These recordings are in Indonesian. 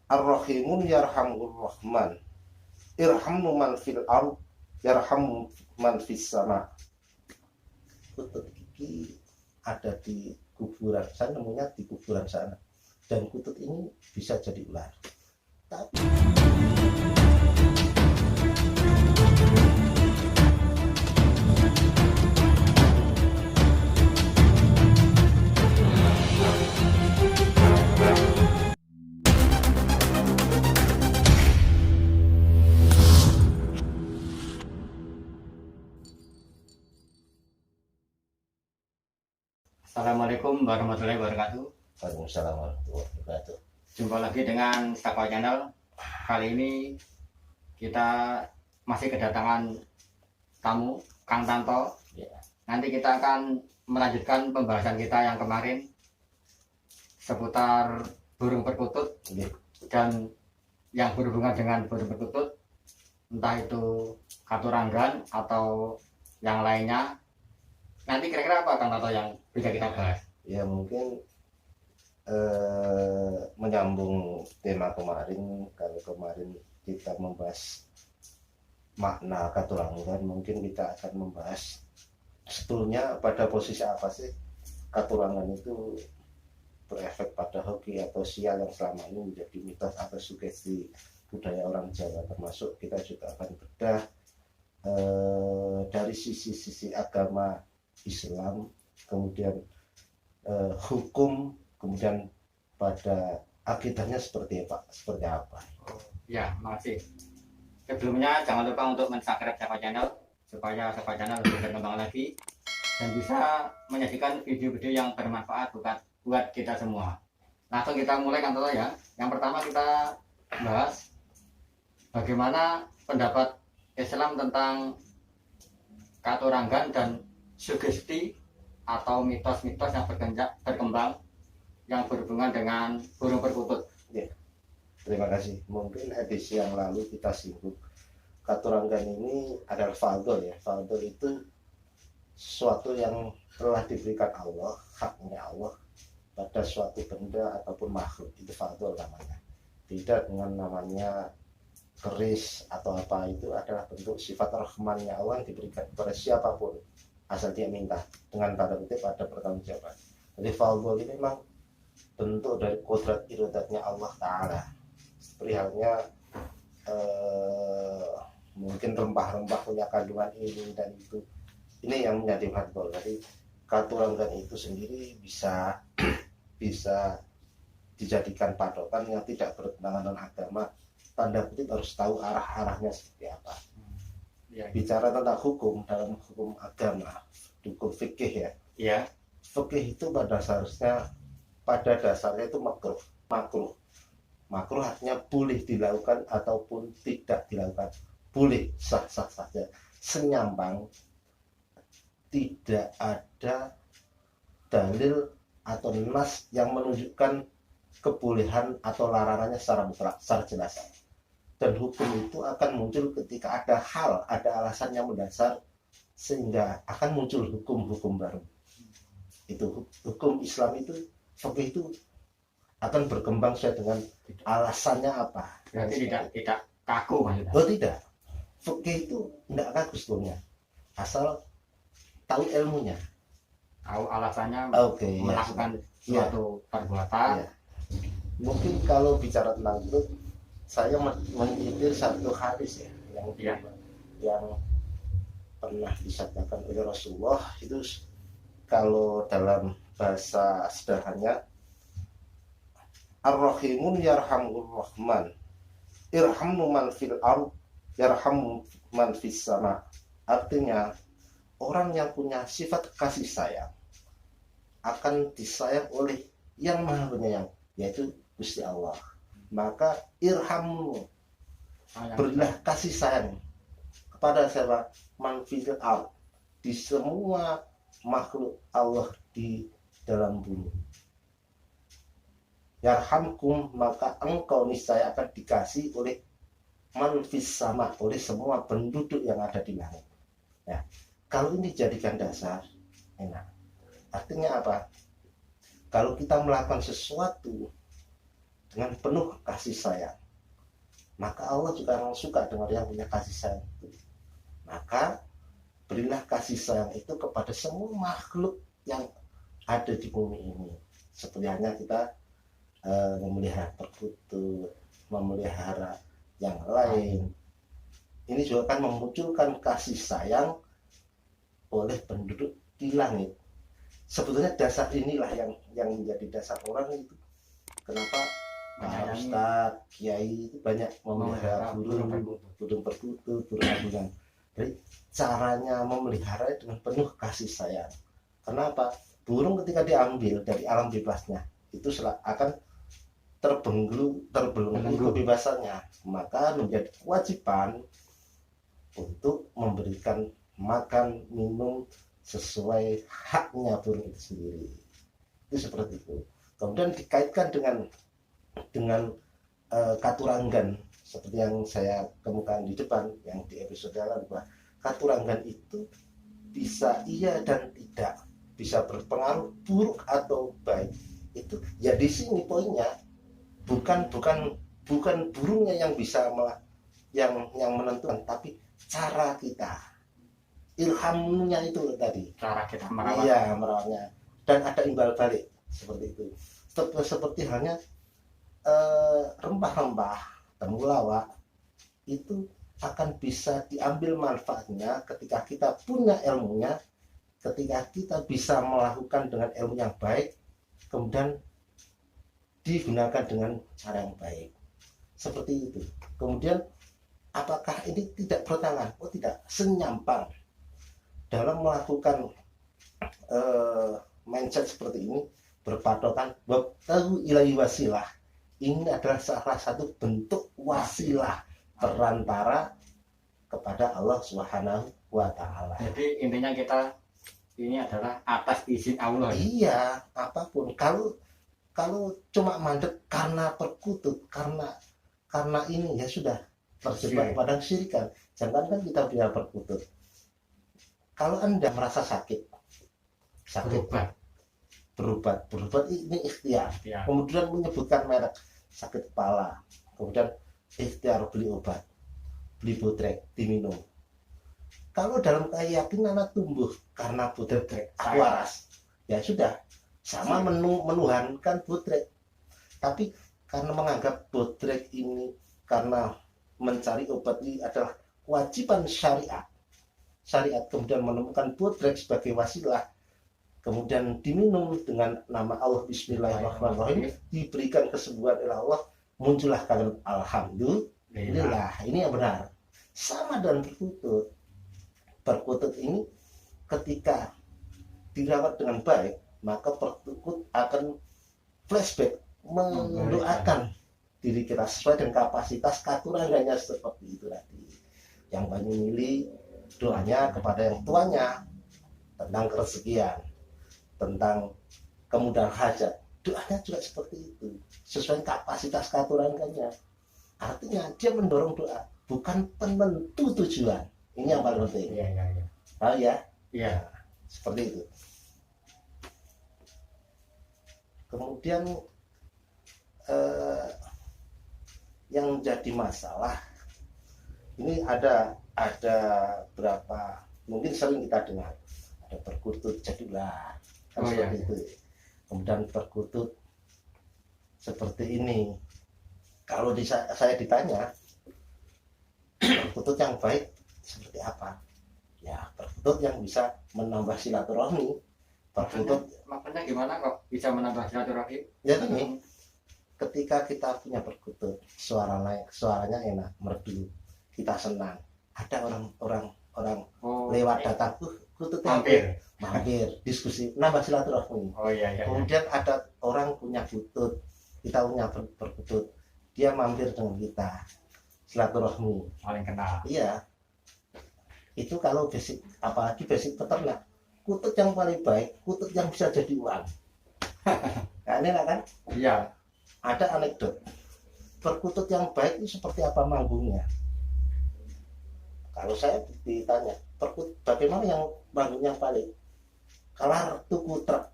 Ar-Rahimun yarhamur Rahman. Irhamu man fil ard yarhamu man fis sama. Kutub iki ada di kuburan. Saya nemunya di kuburan sana. Dan kutub ini bisa jadi ular. Tapi Assalamualaikum warahmatullahi wabarakatuh. Waalaikumsalam warahmatullahi wabarakatuh. Jumpa lagi dengan Stakwa Channel. Kali ini kita masih kedatangan tamu, Kang Tanto. Ya. Nanti kita akan melanjutkan pembahasan kita yang kemarin seputar burung perkutut Ya. dan yang berhubungan dengan burung perkutut, entah itu katuranggan atau yang lainnya. Nanti kira-kira apa Kang Tanto yang bisa kita bahas? Ya mungkin menyambung tema kemarin. Kalau kemarin kita membahas makna katurangan, mungkin kita akan membahas sebetulnya pada posisi apa sih katurangan itu berefek pada hoki atau sial yang selama ini menjadi mitos atau sugesti budaya orang Jawa. Termasuk kita juga akan bedah dari sisi-sisi agama Islam, kemudian hukum, kemudian pada akidahnya seperti apa. Ya, makasih. Sebelumnya jangan lupa untuk men-subscribe Stakwa Channel supaya Stakwa Channel lebih berkembang lagi dan bisa menyajikan video-video yang bermanfaat buat kita semua. Langsung kita mulai Kang Tanto ya. Yang pertama kita bahas bagaimana pendapat Islam tentang katuranggan dan sugesti atau mitos-mitos yang berkembang yang berhubungan dengan burung perkutut. Ya, terima kasih. Mungkin edisi yang lalu kita singgung katuranggan ini adalah fadl ya. Fadl itu sesuatu yang telah diberikan Allah, haknya Allah pada suatu benda ataupun makhluk. Itu fadl namanya. Tidak dengan namanya keris atau apa. Itu adalah bentuk sifat rahmannya Allah yang diberikan kepada siapapun asal dia minta, dengan tanda kutip ada pertanggungjawaban. Jadi fadl ini memang bentuk dari kodrat iradatnya Allah Ta'ala. Seperti halnya mungkin rempah-rempah punya kandungan ini dan itu. Ini yang menjadi fadl. Jadi katuranggan itu sendiri bisa dijadikan patokan yang tidak bertentangan dengan agama. Tanda kutip harus tahu arah-arahnya seperti apa. Ya, Bicara tentang hukum, dalam hukum agama, hukum fikih ya. ya. Fikih itu pada dasarnya itu makruh artinya boleh dilakukan ataupun tidak dilakukan, boleh, sah-sah saja, senyampang, tidak ada dalil atau nas yang menunjukkan kebolehan atau larangannya secara mutlak, secara jelas. Dan hukum itu akan muncul ketika ada hal, ada alasan yang mendasar sehingga akan muncul hukum-hukum baru. Itu hukum Islam itu, fikih itu akan berkembang sesuai dengan alasannya apa. Berarti tidak kaku maksudnya. Oh tidak, fikih itu tidak kaku sebetulnya, asal tahu ilmunya, Tahu alasannya melakukan suatu perbuatan. Ya. Mungkin kalau bicara tentang itu, saya menyitir satu hadis ya, yang pernah disabdakan oleh Rasulullah. Itu kalau dalam bahasa sederhananya, Ar-Rahimun yarhamur Rahman. Irhamu man fil ard yarhamu man fis sama. Artinya orang yang punya sifat kasih sayang akan disayang oleh yang maha penyayang, yaitu Gusti Allah. Maka irhamu, berilah kasih sayang kepada siapa? Man fil ard, di semua makhluk Allah di dalam bumi. Yarhamkum, maka engkau niscaya akan dikasih oleh man fis sama, oleh semua penduduk yang ada di langit. Ya, kalau ini dijadikan dasar, enak. Artinya apa? Kalau kita melakukan sesuatu dengan penuh kasih sayang, maka Allah juga memang suka dengan yang punya kasih sayang itu. Maka berilah kasih sayang itu kepada semua makhluk yang ada di bumi ini. Seperti hanya kita memelihara perkutut, memelihara yang lain. Ini juga akan memunculkan kasih sayang oleh penduduk di langit. Sebetulnya dasar inilah yang menjadi dasar orang itu. Kenapa Pak Ustadz, Kiai itu banyak memelihara burung perkutut, burung agungan. Jadi caranya memelihara dengan penuh kasih sayang. Kenapa? Burung ketika diambil dari alam bebasnya itu akan terbelenggu kebebasannya, maka menjadi kewajiban untuk memberikan makan minum sesuai haknya burung itu sendiri. Itu seperti itu. Kemudian dikaitkan dengan katuranggan seperti yang saya kemukakan di depan yang di episode lalu, bahwa katuranggan itu bisa iya dan tidak, bisa berpengaruh buruk atau baik. Itu ya di sini poinnya, bukan burungnya yang bisa yang menentukan, tapi cara kita, ilhamnya itu tadi, cara kita merawat. Iya, merawatnya, dan ada imbal balik seperti itu. Seperti halnya rempah-rempah, temulawak itu akan bisa diambil manfaatnya ketika kita punya ilmunya, ketika kita bisa melakukan dengan ilmu yang baik, kemudian digunakan dengan cara yang baik. Seperti itu. Kemudian apakah ini tidak bertentangan? Oh tidak, senyampang dalam melakukan mindset seperti ini, berpatokan wabtagu ilaihi wasilah. Ini adalah salah satu bentuk wasilah perantara kepada Allah Subhanahu wa Ta'ala. Jadi intinya kita ini adalah atas izin Allah. Iya, apapun. Kalau cuma mandek karena perkutut, karena ini ya sudah terjebak pada kesyirikan. Jangankan kita punya perkutut. Kalau Anda merasa sakit berobat ini ikhtiar. Kemudian menyebutkan merek, sakit kepala, kemudian ikhtiar beli obat, beli botrek, diminum. Kalau dalam keyakinan tumbuh karena botrek waras, ya sudah, sama menuhankan botrek. Tapi karena menganggap botrek ini, karena mencari obat ini adalah kewajiban syariat, kemudian menemukan botrek sebagai wasilah, kemudian diminum dengan nama Allah, bismillahirrahmanirrahim, diberikan kesembuhan oleh Allah, muncullah kalimat alhamdulillah. Ini yang benar. Sama dengan perkutut ini ketika dirawat dengan baik, maka perkutut akan flashback, mendoakan diri kita sesuai dengan kapasitas katurangannya seperti itu tadi. Yang banyak milih doanya kepada yang tuanya tentang kerezekian, tentang kemudahan hajat, doanya juga seperti itu, sesuai kapasitas katurangannya. Artinya dia mendorong doa, bukan penentu tujuan. Ini yang paling penting. Tahu ya? Iya. Seperti itu. Kemudian yang jadi masalah ini ada berapa, mungkin sering kita dengar, ada perkutut jadilah, kan seperti itu. Kemudian perkutut seperti ini. Kalau saya ditanya perkutut yang baik seperti apa, ya perkutut yang bisa menambah silaturahmi. Perkutut makanya gimana kok bisa menambah silaturahmi? Ya ini, ketika kita punya perkutut, suaranya enak, merdu, kita senang. Ada orang lewat datang, kututnya mampir, diskusi, nambah silaturahmi. Kemudian ada orang punya butut, kita punya perkutut, dia mampir dengan kita, silaturahmi, saling kenal. Iya, itu kalau basic, apalagi basic peternak, kutut yang paling baik, kutut yang bisa jadi uang. Nah, ini kan? Iya. Ada anekdot, perkutut yang baik itu seperti apa manggungnya? Kalau saya ditanya, bagaimana yang manggung yang paling? Kelar tuku truk.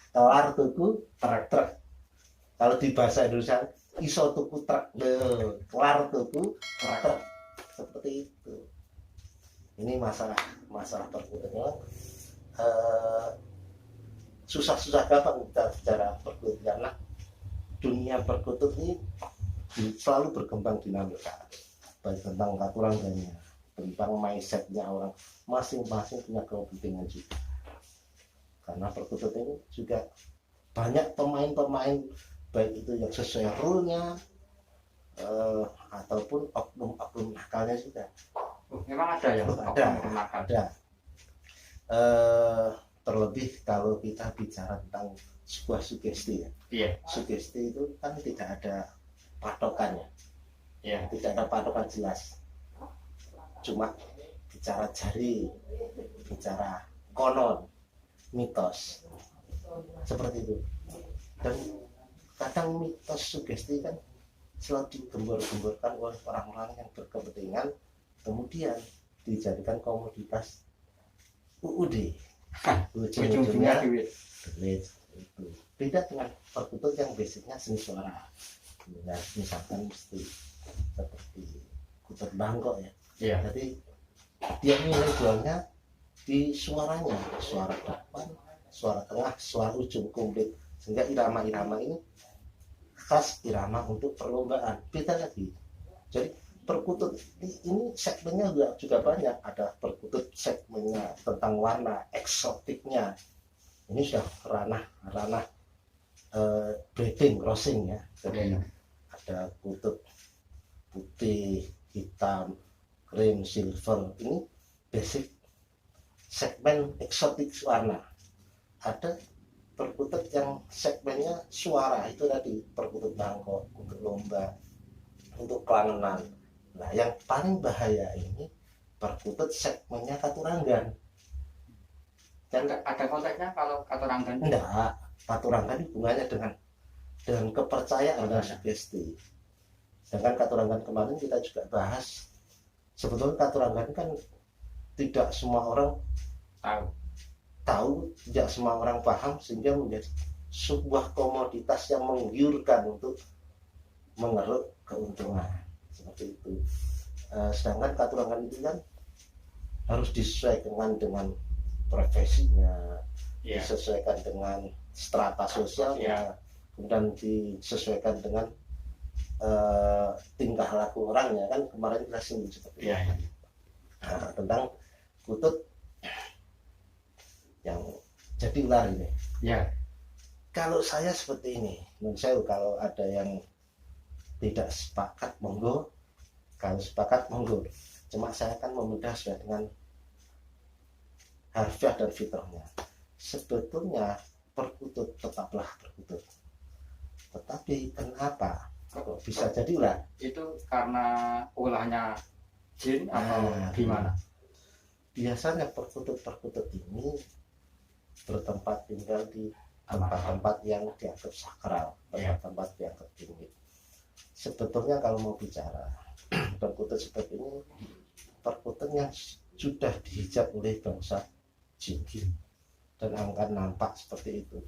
Kelar tuku truk. Kalau di bahasa Indonesia iso tuku truk, kelar tuku truk, seperti itu. Ini masalah perkututnya. Susah-susah gampang kita bicara perkutut karena dunia perkutut ini selalu berkembang dinamika, baik tentang katurangganya, tentang mindsetnya orang masing-masing punya kepentingan juga. Karena perkutut ini juga banyak pemain-pemain, baik itu yang sesuai rule-nya ataupun oknum-oknum nakalnya juga. Memang ada ya, oknum nakal. Ada. Terlebih kalau kita bicara tentang sebuah sugesti ya. Iya. Sugesti itu kan tidak ada patokannya. Iya. Tidak ada patokan jelas. Cuma bicara jari, bicara konon, mitos. Seperti itu. Dan kadang mitos sugesti kan selalu digembor-gemborkan oleh orang-orang yang berkepentingan, kemudian dijadikan komoditas UUD. Ujung-ujungnya duit. Itu beda dengan perkutut yang basicnya seni suara. Ya, misalkan mesti seperti kutut bangkok ya. Iya. Jadi dia nilai jualnya di suaranya, suara depan, suara tengah, suara ujung komplit, sehingga irama-irama ini khas irama untuk perlombaan. Beda lagi. Jadi perkutut ini segmennya juga banyak. Ada perkutut segmennya tentang warna eksotiknya. Ini sudah ranah breeding crossing ya. Jadi ada kutut putih, hitam, krim, silver. Ini basic segmen eksotik warna. Ada perkutut yang segmennya suara, itu tadi perkutut bangkok untuk lomba, untuk kelangenan. Nah, yang paling bahaya ini perkutut segmennya katuranggan. Dan ada konteksnya kalau katuranggan? Enggak, katuranggan hubungannya dengan kepercayaan dan sugesti. Sedangkan katuranggan kemarin kita juga bahas, sebetulnya katuranggan kan tidak semua orang tahu, tidak semua orang paham, sehingga menjadi sebuah komoditas yang menggiurkan untuk mengeruk keuntungan. Seperti itu. Sedangkan katurangan itu kan harus disesuaikan dengan profesinya, disesuaikan dengan strata sosialnya, kemudian disesuaikan dengan tingkah laku orangnya. Kan kemarin kita singgung seperti itu. Nah, tentang kutut yang jadi ular ini. Ya. Kalau saya seperti ini, menurut saya kalau ada yang tidak sepakat monggo, kalau sepakat monggo. Cuma saya akan memudah sudah dengan harfiah dan fitrahnya. Sebetulnya perkutut tetaplah perkutut. Tetapi kenapa kok bisa jadi ular? Itu karena ulahnya jin atau gimana? Biasanya perkutut-perkutut ini bertempat tinggal di tempat-tempat yang dianggap sakral, tempat-tempat dianggap tinggi. Sebetulnya kalau mau bicara perkutut seperti ini, perkutut yang sudah dihijab oleh bangsa jin dan akan nampak seperti itu.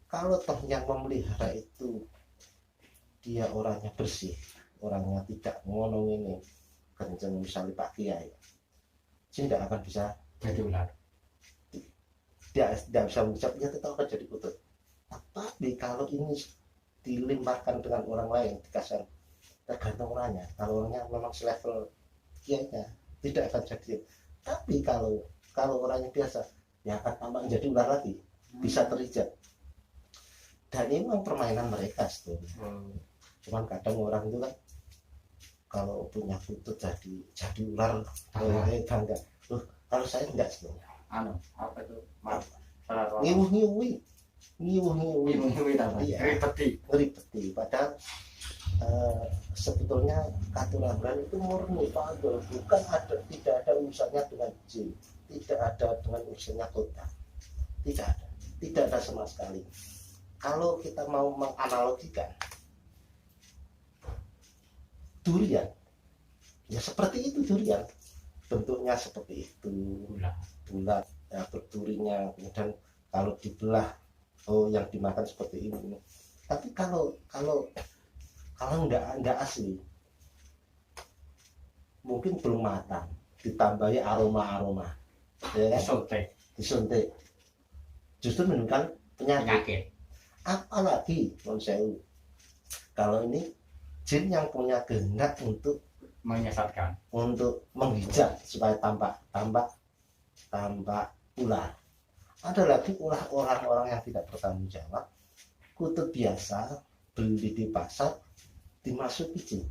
Kalau toh yang memelihara itu dia orangnya bersih, orangnya tidak ngomong ini kenceng, misalnya Pak Kiai, jin tidak akan bisa jadi ular. Dia tidak bisa mengucapnya, tetap akan jadi kutut. Tapi kalau ini dilimpahkan dengan orang lain, dikasih, tergantung orangnya. Kalau orangnya memang selevel kiainya, tidak akan jadi. Tapi kalau orangnya biasa, ya akan tambah menjadi ular lagi, bisa terhijab. Dan ini memang permainan mereka sebetulnya. Cuman kadang orang itu kan kalau punya kutut jadi ular, bangga. Loh, kalau saya enggak sebetulnya. Apa itu? Ngiwuh-ngiwuh. Ngeripeti. Padahal sebetulnya katurangan itu murni fadl, tidak ada urusannya dengan jin, tidak ada dengan urusannya kota, tidak ada sama sekali. Kalau kita mau menganalogikan durian, ya seperti itu durian, bentuknya seperti itu, bulat, ya, berdurinya, kemudian kalau dibelah, yang dimakan seperti ini. Tapi kalau nggak asli, mungkin belum matang, ditambahi aroma ya kan, disuntik justru menimbulkan penyakit. Apalagi konsewu, kalau ini jin yang punya kehendak untuk menyesatkan, untuk menghijab supaya tampak ular. Ada lagi orang-orang yang tidak bertanggung jawab, kutub biasa beli di pasar dimasuki jin.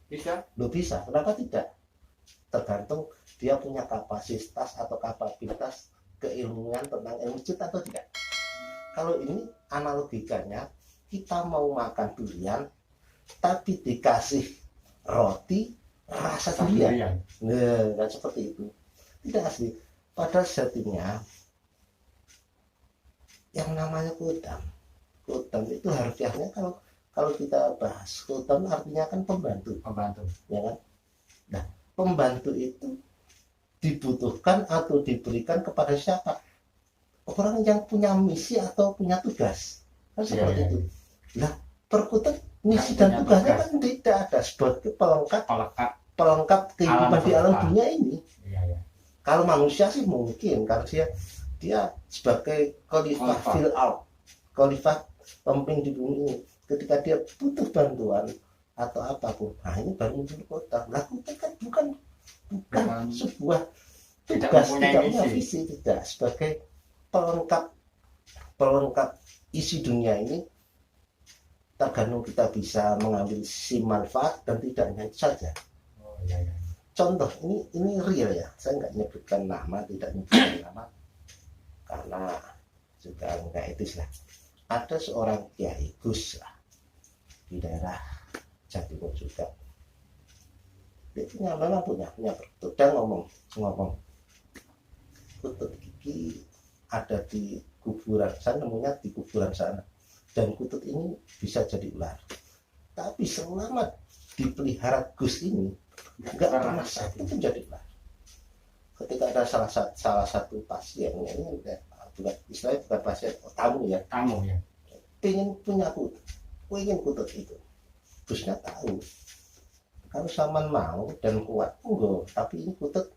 bisa Bisa, kenapa tidak? Tergantung dia punya kapasitas atau kapabilitas keilmuan tentang ilmu jin atau tidak. Kalau ini analogikanya, kita mau makan durian tapi dikasih roti rasa durian. Nah, kan seperti itu. Tidak asli. Pada sejatinya yang namanya kudam itu harfiahnya, kalau kita bahas kudam artinya kan pembantu, ya kan? Nah, pembantu itu dibutuhkan atau diberikan kepada siapa? Orang yang punya misi atau punya tugas, kan seperti itu. Nah, perkutut misi dan tugasnya kan tidak ada, sebagai pelengkap kehidupan di alam dunia ini. Kalau manusia sih mungkin karena dia sebagai khalifah fil ard, khalifah pemimpin di bumi ini, ketika dia butuh bantuan atau apapun, nah ini baru muncul kota. Nah, kota kan bukan sebuah tugas, tidak punya visi, tidak, sebagai pelengkap isi dunia ini. Tergantung kita bisa mengambil sisi manfaat dan tidaknya itu saja. Contoh ini real ya, saya nggak nyebutkan nama, tidak nyebutkan nama karena juga nggak etis lah. Ada seorang kiai Gus lah, di daerah Jawa Timur juga. Dia memang punya perkutut, dan ngomong kutut gigi ada di kuburan, saya nemunya di kuburan sana, dan kutut ini bisa jadi ular. Tapi selama dipelihara Gus ini nggak pernah satu pun jadi ular. Ketika ada salah satu pasien ini, bukan istilahnya bukan pasien, tamu ya, pengen punya kutut, itu. Gusnya tahu kalau Saman mau dan kuat, enggak, tapi ini kutut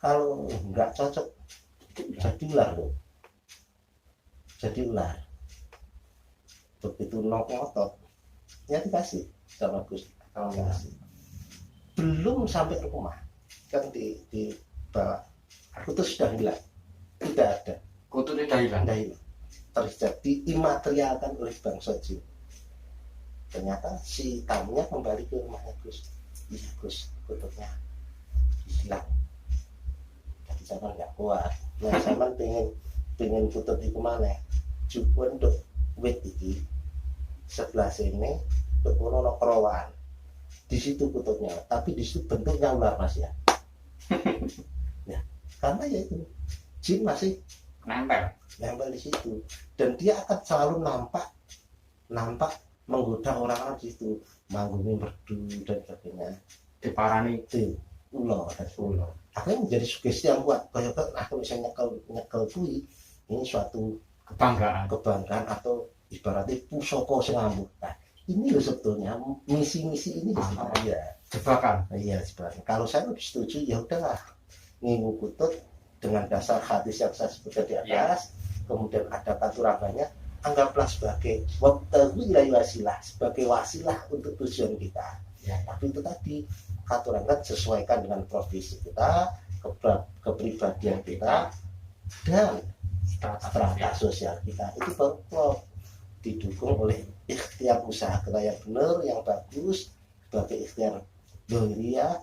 kalau nggak cocok jadi ular loh, jadi ular. Begitu ngotot ya dikasih sama Gus, dikasih. Belum sampai rumah kan di bawah, kutut sudah hilang, tidak ada, kutut sudah hilang, terjadi imaterialkan oleh bangsa jin. Ternyata si tamunya kembali ke rumahnya Gus. Iya Gus, kututnya hilang. Tapi Saman nggak kuat. Nah, Saman pengen kutut itu mana? Cukup untuk wit iki sebelah sini untuk ono kerowan. Di situ kututnya, tapi di situ bentuknya ular Mas ya. Ya, karena ya itu jin masih nempel di situ, dan dia akan selalu nampak menggoda orang-orang di situ, manggungin merdu dan sebagainya, diparani itu ular dan ular. Akhirnya menjadi sugesti yang kuat, kayak aku misalnya nyekel kui, ini suatu kebanggaan atau ibaratnya pusoko sengamuk. Nah, ini loh sebetulnya misi-misi ini ya jebakan. Iya, jebakan. Kalau saya lebih setuju ya udahlah, ngingu kutut dengan dasar hadis yang saya sebutkan di atas, kemudian ada katurangannya, anggaplah sebagai wasilah, sebagai wasilah untuk tujuan kita. Ya, tapi itu tadi katurangan sesuaikan dengan profesi kita, kepribadian kita, dan strata sosial kita. Itu baru didukung oleh ikhtiar usaha kita yang benar, yang bagus, sebagai ikhtiar dohiriyah,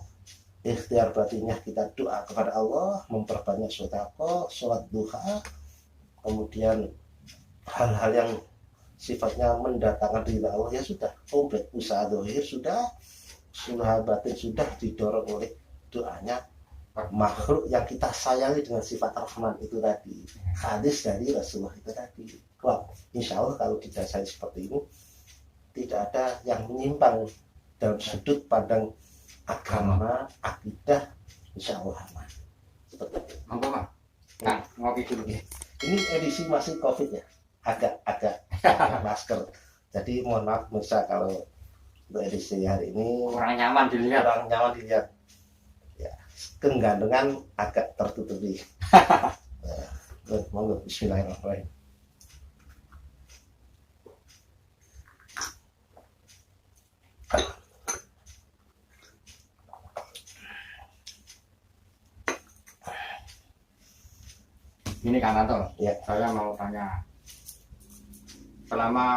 ikhtiar batinnya kita doa kepada Allah, memperbanyak sedekah, sholat duha, kemudian hal-hal yang sifatnya mendatangkan ridha Allah, ya sudah komplit. Usaha dohir sudah, usaha batin sudah, didorong oleh doanya makhluk yang kita sayangi dengan sifat rahman itu tadi, hadis dari Rasulullah itu tadi. Insya Allah kalau didasari seperti ini, tidak ada yang menyimpang dalam sudut pandang agama, akidah, insya Allah aman. Seperti itu. Nah, ngopi dulu. Ini edisi masih COVID ya, agak masker Jadi mohon maaf pemirsa kalau untuk edisi hari ini kurang nyaman dilihat. kurang nyaman dilihat. Ya, kegandengan agak tertutupi. Monggo bismillahirrahmanirrahim. Ini Kang Tanto, Ya. saya mau tanya, selama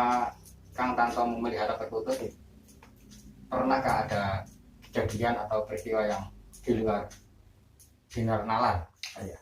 Kang Tanto memelihara perkutut, pernahkah ada kejadian atau peristiwa yang di luar nalar? Ya.